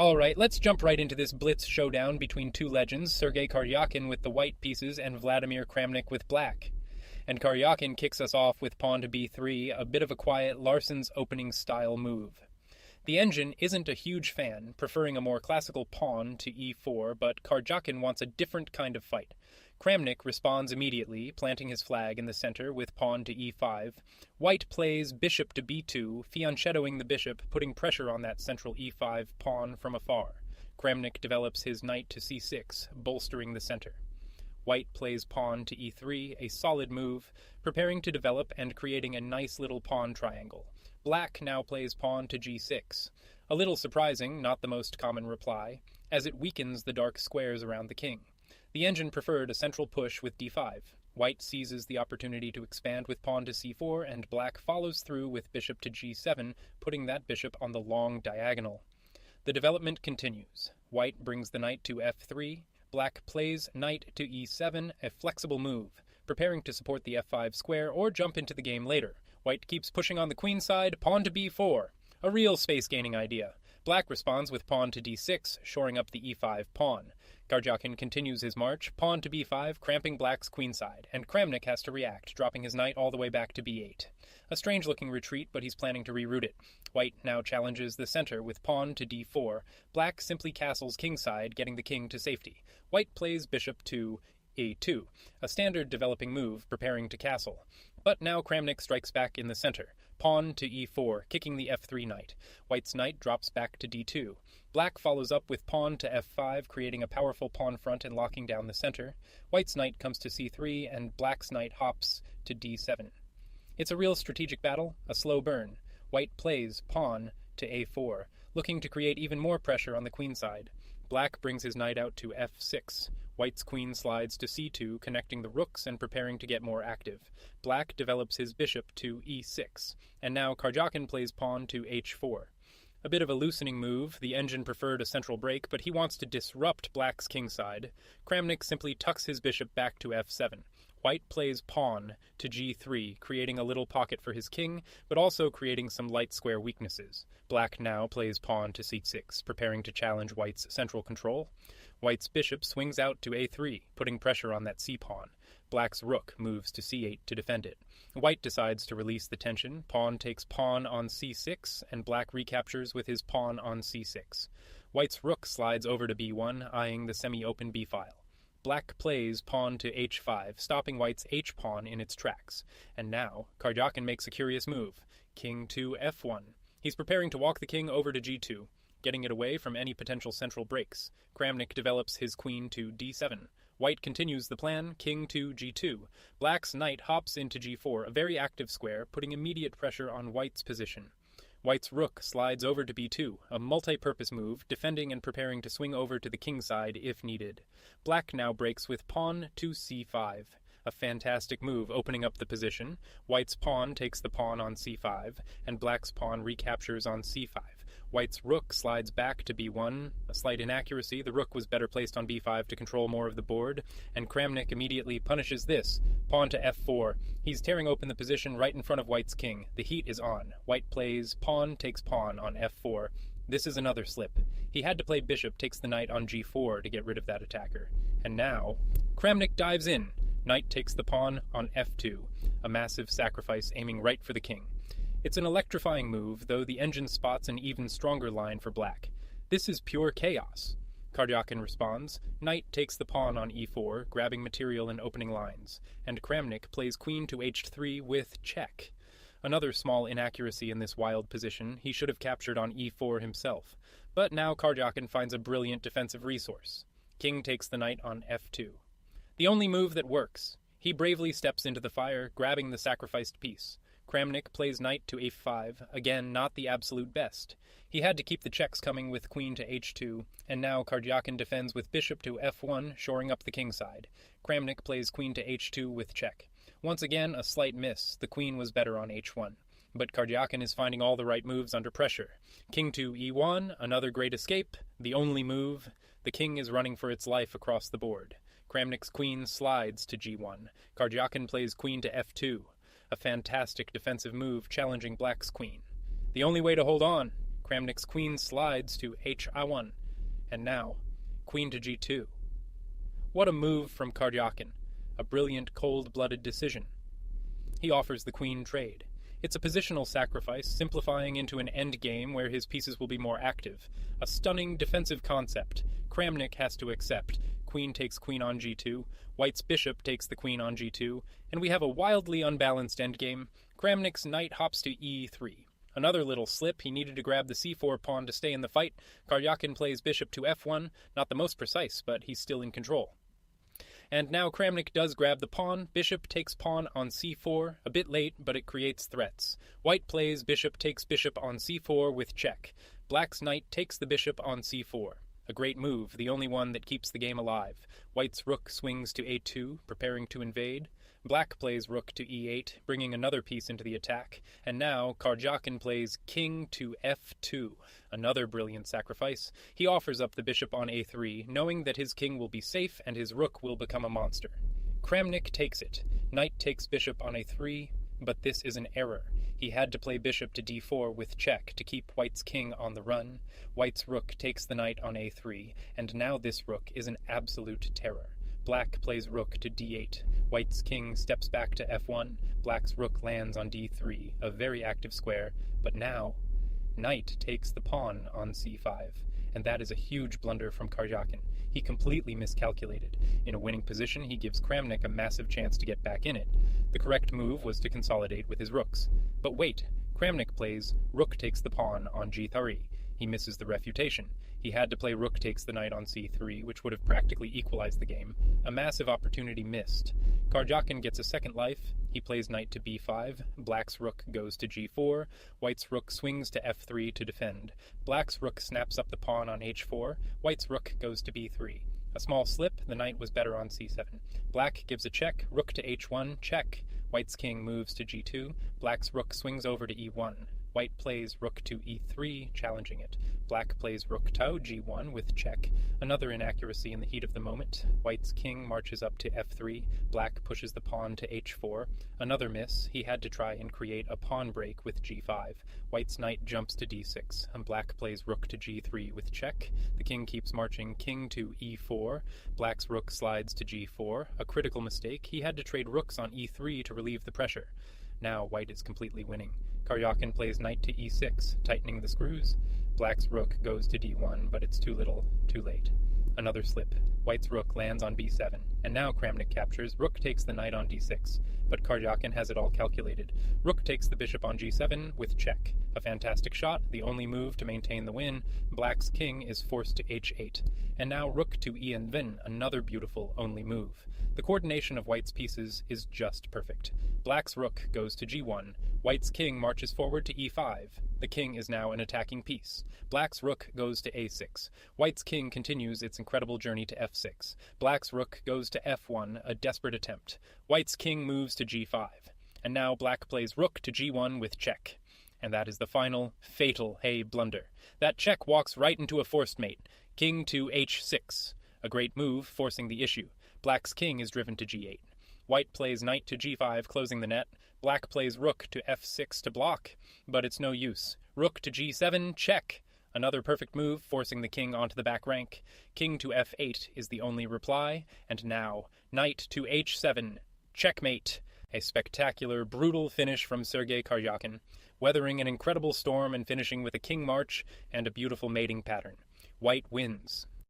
Alright, let's jump right into this Blitz showdown between two legends, Sergey Karjakin with the white pieces and Vladimir Kramnik with black. And Karjakin kicks us off with pawn to b3, a bit of a quiet Larsen's opening style move. The engine isn't a huge fan, preferring a more classical pawn to e4, but Karjakin wants a different kind of fight. Kramnik responds immediately, planting his flag in the center with pawn to e5. White plays bishop to b2, fianchettoing the bishop, putting pressure on that central e5 pawn from afar. Kramnik develops his knight to c6, bolstering the center. White plays pawn to e3, a solid move, preparing to develop and creating a nice little pawn triangle. Black now plays pawn to g6. A little surprising, not the most common reply, as it weakens the dark squares around the king. The engine preferred a central push with d5. White seizes the opportunity to expand with pawn to c4, and black follows through with bishop to g7, putting that bishop on the long diagonal. The development continues. White brings the knight to f3. Black plays knight to e7, a flexible move, preparing to support the f5 square or jump into the game later. White keeps pushing on the queen side, pawn to b4. A real space-gaining idea. Black responds with pawn to d6, shoring up the e5 pawn. Karjakin continues his march, pawn to b5, cramping black's queenside, and Kramnik has to react, dropping his knight all the way back to b8. A strange-looking retreat, but he's planning to reroute it. White now challenges the center with pawn to d4. Black simply castles kingside, getting the king to safety. White plays bishop to a2, a standard developing move, preparing to castle. But now Kramnik strikes back in the center. Pawn to e4, kicking the f3 knight. White's knight drops back to d2. Black follows up with pawn to f5, creating a powerful pawn front and locking down the center. White's knight comes to c3, and black's knight hops to d7. It's a real strategic battle, a slow burn. White plays pawn to a4, looking to create even more pressure on the queenside. Black brings his knight out to f6. White's queen slides to c2, connecting the rooks and preparing to get more active. Black develops his bishop to e6, and now Karjakin plays pawn to h4. A bit of a loosening move. The engine preferred a central break, but he wants to disrupt black's kingside. Kramnik simply tucks his bishop back to f7. White plays pawn to g3, creating a little pocket for his king, but also creating some light square weaknesses. Black now plays pawn to c6, preparing to challenge White's central control. White's bishop swings out to a3, putting pressure on that c-pawn. Black's rook moves to c8 to defend it. White decides to release the tension. Pawn takes pawn on c6, and black recaptures with his pawn on c6. White's rook slides over to b1, eyeing the semi-open b-file. Black plays pawn to h5, stopping White's h-pawn in its tracks. And now, Karjakin makes a curious move. King to f1. He's preparing to walk the king over to g2, getting it away from any potential central breaks. Kramnik develops his queen to d7. White continues the plan, king to g2. Black's knight hops into g4, a very active square, putting immediate pressure on White's position. White's rook slides over to b2, a multi-purpose move, defending and preparing to swing over to the king side if needed. Black now breaks with pawn to c5. A fantastic move, opening up the position. White's pawn takes the pawn on c5, and black's pawn recaptures on c5. White's rook slides back to b1, a slight inaccuracy. The rook was better placed on b5 to control more of the board, and Kramnik immediately punishes this. Pawn to f4. He's tearing open the position right in front of White's king. The heat is on. White plays pawn takes pawn on f4. This is another slip. He had to play bishop takes the knight on g4 to get rid of that attacker. And now, Kramnik dives in. Knight takes the pawn on f2, a massive sacrifice aiming right for the king. It's an electrifying move, though the engine spots an even stronger line for black. This is pure chaos. Karjakin responds. Knight takes the pawn on e4, grabbing material and opening lines, and Kramnik plays queen to h3 with check. Another small inaccuracy in this wild position. He should have captured on e4 himself. But now Karjakin finds a brilliant defensive resource. King takes the knight on f2. The only move that works. He bravely steps into the fire, grabbing the sacrificed piece. Kramnik plays knight to a5, again not the absolute best. He had to keep the checks coming with queen to h2, and now Karjakin defends with bishop to f1, shoring up the king side. Kramnik plays queen to h2 with check. Once again, a slight miss. The queen was better on h1. But Karjakin is finding all the right moves under pressure. King to e1, another great escape, the only move. The king is running for its life across the board. Kramnik's queen slides to g1. Karjakin plays queen to f2. A fantastic defensive move challenging black's queen. The only way to hold on. Kramnik's queen slides to h1, and now, queen to g2. What a move from Karjakin, a brilliant cold-blooded decision. He offers the queen trade. It's a positional sacrifice, simplifying into an endgame where his pieces will be more active. A stunning defensive concept. Kramnik has to accept. Queen takes queen on g2, white's bishop takes the queen on g2, and we have a wildly unbalanced endgame. Kramnik's knight hops to e3. Another little slip, he needed to grab the c4 pawn to stay in the fight. Karjakin plays bishop to f1, not the most precise, but he's still in control. And now Kramnik does grab the pawn. Bishop takes pawn on c4, a bit late, but it creates threats. White plays bishop takes bishop on c4 with check. Black's knight takes the bishop on c4. A great move, the only one that keeps the game alive. White's rook swings to a2, preparing to invade. Black plays rook to e8, bringing another piece into the attack. And now Karjakin plays king to f2, another brilliant sacrifice. He offers up the bishop on a3, knowing that his king will be safe and his rook will become a monster. Kramnik takes it. Knight takes bishop on a3, but this is an error. He had to play bishop to d4 with check to keep White's king on the run. White's rook takes the knight on a3, and now this rook is an absolute terror. Black plays rook to d8. White's king steps back to f1. Black's rook lands on d3, a very active square. But now, knight takes the pawn on c5. And that is a huge blunder from Karjakin. He completely miscalculated. In a winning position, he gives Kramnik a massive chance to get back in it. The correct move was to consolidate with his rooks. But wait, Kramnik plays rook takes the pawn on g3. He misses the refutation. He had to play rook takes the knight on c3, which would have practically equalized the game. A massive opportunity missed. Karjakin gets a second life. He plays knight to b5. Black's rook goes to g4. White's rook swings to f3 to defend. Black's rook snaps up the pawn on h4. White's rook goes to b3. A small slip, the knight was better on c7. Black gives a check, rook to h1, check. White's king moves to g2. Black's rook swings over to e1. White plays rook to e3, challenging it. Black plays rook to g1 with check. Another inaccuracy in the heat of the moment. White's king marches up to f3. Black pushes the pawn to h4. Another miss. He had to try and create a pawn break with g5. White's knight jumps to d6, and Black plays rook to g3 with check. The king keeps marching king to e4. Black's rook slides to g4. A critical mistake. He had to trade rooks on e3 to relieve the pressure. Now White is completely winning. Karjakin plays knight to e6, tightening the screws. Black's rook goes to d1, but it's too little, too late. Another slip. White's rook lands on b7, and now Kramnik captures. Rook takes the knight on d6, but Karjakin has it all calculated. Rook takes the bishop on g7 with check. A fantastic shot, the only move to maintain the win. Black's king is forced to h8, and now rook to e7, another beautiful only move. The coordination of White's pieces is just perfect. Black's rook goes to g1. White's king marches forward to e5. The king is now an attacking piece. Black's rook goes to a6. White's king continues its incredible journey to f6. Black's rook goes to f1, a desperate attempt. White's king moves to g5. And now Black plays rook to g1 with check. And that is the final, fatal blunder. That check walks right into a forced mate. King to h6. A great move, forcing the issue. Black's king is driven to g8. White plays knight to g5, closing the net. Black plays rook to f6 to block, but it's no use. Rook to g7, check. Another perfect move, forcing the king onto the back rank. King to f8 is the only reply, and now, knight to h7, checkmate. A spectacular, brutal finish from Sergey Karjakin, weathering an incredible storm and finishing with a king march and a beautiful mating pattern. White wins.